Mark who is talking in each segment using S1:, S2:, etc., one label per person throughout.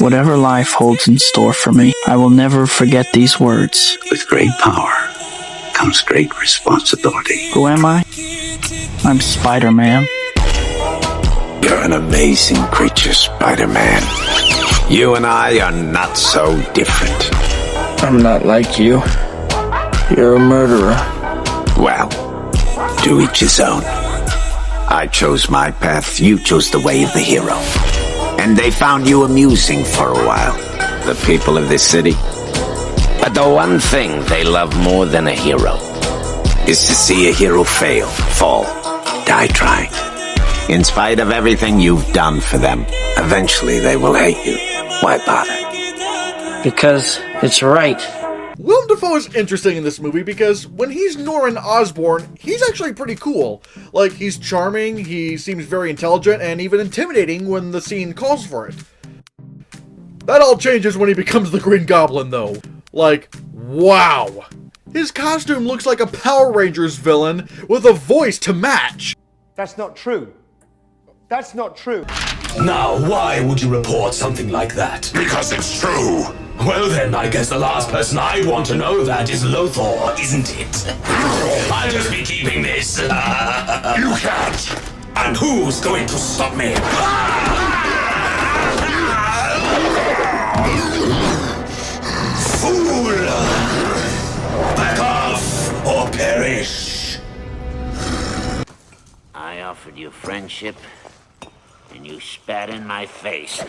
S1: Whatever life holds in store for me, I will never forget these words.
S2: With great power comes great responsibility.
S1: Who am I? I'm Spider-Man.
S2: You're an amazing creature, Spider-Man. You and I are not so different.
S3: I'm not like you. You're a murderer.
S2: Well, to each his own. I chose my path, you chose the way of the hero. And they found you amusing for a while, the people of this city. But the one thing they love more than a hero is to see a hero fail, fall, die trying. In spite of everything you've done for them, eventually they will hate you. Why bother?
S3: Because it's right.
S4: Willem Dafoe is interesting in this movie because when he's Norman Osborn, he's actually pretty cool. Like, he's charming, he seems very intelligent, and even intimidating when the scene calls for it. That all changes when he becomes the Green Goblin, though. Like, wow! His costume looks like a Power Rangers villain with a voice to match!
S5: That's not true. That's not true.
S6: Now, why would you report something like that?
S7: Because it's true.
S6: Well then, I guess the last person I'd want to know that is Lothar, isn't it? I'll just be keeping this.
S7: You can't.
S6: And who's going to stop me? Fool! Back off, or perish!
S8: I offered you friendship, and you spat in my face.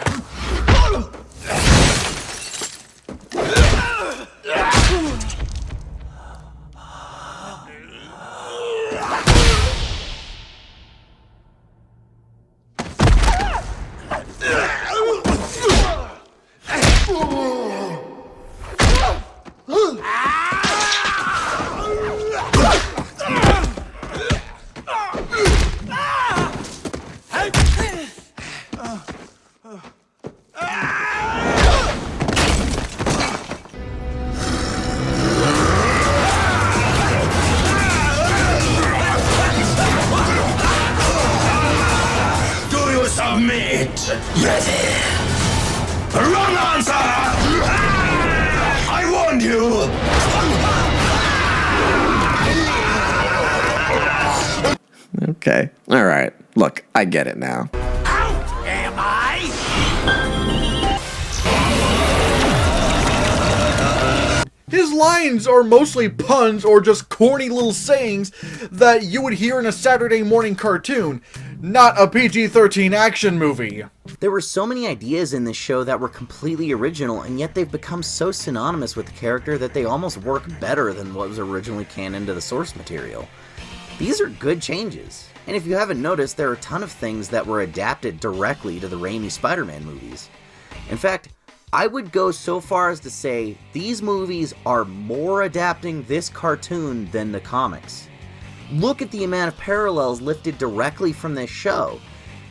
S6: Submit! Ready! Wrong answer! I warned you!
S9: Okay. Alright. Look, I get it now.
S8: Out am I?
S4: His lines are mostly puns or just corny little sayings that you would hear in a Saturday morning cartoon, not a PG-13 action movie.
S10: There were so many ideas in this show that were completely original, and yet they've become so synonymous with the character that they almost work better than what was originally canon to the source material. These are good changes, and if you haven't noticed, there are a ton of things that were adapted directly to the Raimi Spider-Man movies. In fact, I would go so far as to say these movies are more adapting this cartoon than the comics. Look at the amount of parallels lifted directly from this show.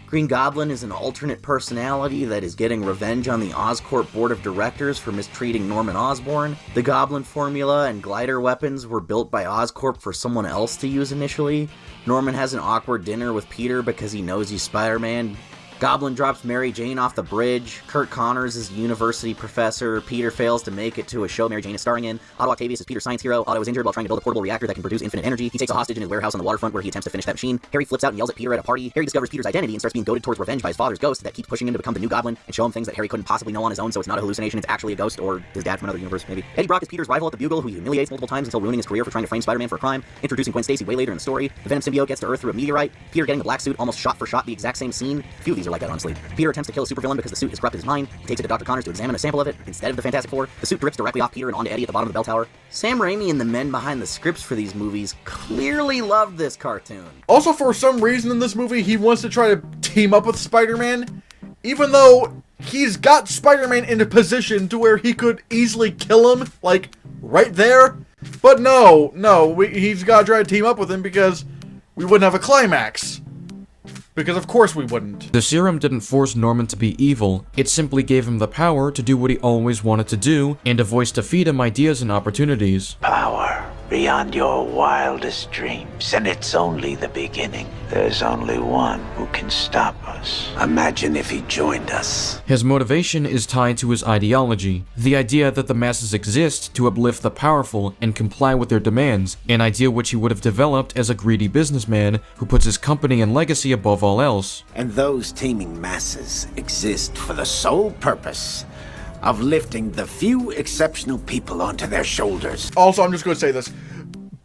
S10: Green Goblin is an alternate personality that is getting revenge on the Oscorp Board of Directors for mistreating Norman Osborn. The Goblin formula and glider weapons were built by Oscorp for someone else to use initially. Norman has an awkward dinner with Peter because he knows he's Spider-Man. Goblin drops Mary Jane off the bridge. Kurt Connors is a university professor. Peter fails to make it to a show Mary Jane is starring in. Otto Octavius is Peter's science hero. Otto is injured while trying to build a portable reactor that can produce infinite energy. He takes a hostage in his warehouse on the waterfront where he attempts to finish that machine. Harry flips out and yells at Peter at a party. Harry discovers Peter's identity and starts being goaded towards revenge by his father's ghost that keeps pushing him to become the new Goblin and show him things that Harry couldn't possibly know on his own, so it's not a hallucination, it's actually a ghost, or his dad from another universe, maybe. Eddie Brock is Peter's rival at the Bugle, who he humiliates multiple times until ruining his career for trying to frame Spider-Man for a crime, introducing Gwen Stacy way later in the story. The Venom symbiote gets to Earth through a meteorite. Peter getting the black suit, almost shot for shot the exact same scene. Few of these are like that, honestly. Peter attempts to kill a supervillain because the suit has corrupted his mind. He takes it to Dr. Connors to examine a sample of it. Instead of the Fantastic Four, the suit drips directly off Peter and onto Eddie at the bottom of the bell tower. Sam Raimi and the men behind the scripts for these movies clearly loved this cartoon.
S4: Also, for some reason in this movie, he wants to try to team up with Spider-Man, even though he's got Spider-Man in a position to where he could easily kill him, like, right there. But no, he's got to try to team up with him because we wouldn't have a climax. Because of course we wouldn't.
S11: The serum didn't force Norman to be evil, it simply gave him the power to do what he always wanted to do, and a voice to feed him ideas and opportunities.
S2: Power beyond your wildest dreams, and it's only the beginning. There's only one who can stop us. Imagine if he joined us.
S11: His motivation is tied to his ideology, the idea that the masses exist to uplift the powerful and comply with their demands, an idea which he would have developed as a greedy businessman who puts his company and legacy above all else.
S2: And those teeming masses exist for the sole purpose of lifting the few exceptional people onto their shoulders.
S4: Also, I'm just going to say this.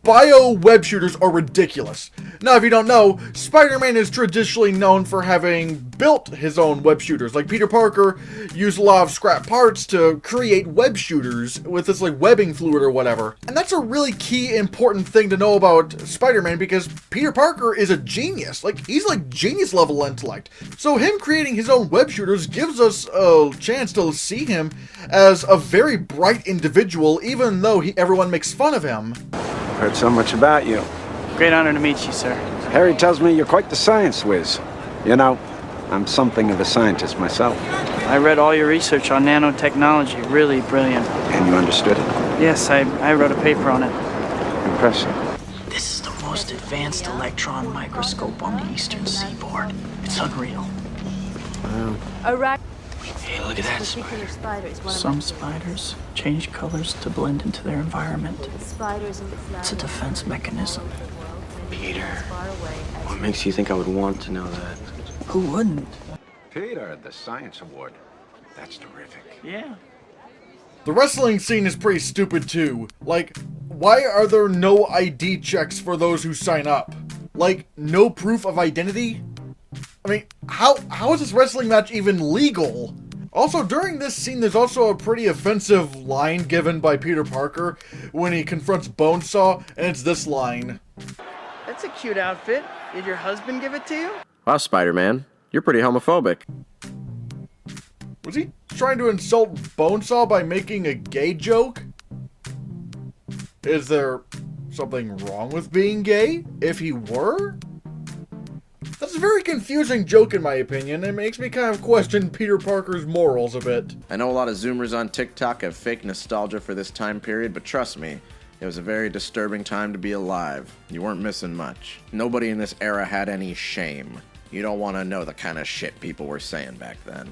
S4: Bio web shooters are ridiculous. Now, if you don't know, Spider-Man is traditionally known for having built his own web shooters. Like, Peter Parker used a lot of scrap parts to create web shooters with this, like, webbing fluid or whatever. And that's a really key, important thing to know about Spider-Man, because Peter Parker is a genius. Like, he's, like, genius-level intellect. So him creating his own web shooters gives us a chance to see him as a very bright individual, even though everyone makes fun of him.
S12: Heard so much about you.
S13: Great honor to meet you, sir.
S12: Harry tells me you're quite the science whiz. You know, I'm something of a scientist myself.
S13: I read all your research on nanotechnology. Really brilliant.
S12: And you understood it?
S13: Yes, I wrote a paper on it.
S12: Impressive.
S1: This is the most advanced electron microscope on the eastern seaboard. It's unreal.
S13: Wow.
S1: Hey, look at that spider. Some spiders change colors to blend into their environment. It's a defense mechanism.
S3: Peter, what makes you think I would want to know that?
S1: Who wouldn't?
S12: Peter, the Science Award. That's terrific.
S1: Yeah.
S4: The wrestling scene is pretty stupid too. Like, why are there no ID checks for those who sign up? Like, no proof of identity? I mean, how is this wrestling match even legal? Also, during this scene, there's also a pretty offensive line given by Peter Parker when he confronts Bonesaw, and it's this line.
S13: That's a cute outfit. Did your husband give it to you?
S9: Wow, Spider-Man, you're pretty homophobic.
S4: Was he trying to insult Bonesaw by making a gay joke? Is there something wrong with being gay, if he were? That's a very confusing joke in my opinion. It makes me kind of question Peter Parker's morals a bit.
S9: I know a lot of Zoomers on TikTok have fake nostalgia for this time period, but trust me, it was a very disturbing time to be alive. You weren't missing much. Nobody in this era had any shame. You don't want to know the kind of shit people were saying back then.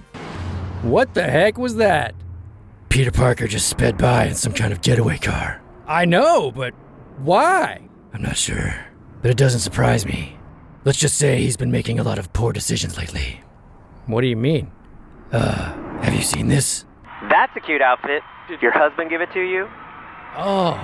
S14: What the heck was that?
S15: Peter Parker just sped by in some kind of getaway car.
S14: I know, but why?
S15: I'm not sure, but it doesn't surprise me. Let's just say he's been making a lot of poor decisions lately.
S14: What do you mean?
S15: Have you seen this?
S16: That's a cute outfit. Did your husband give it to you?
S15: Oh.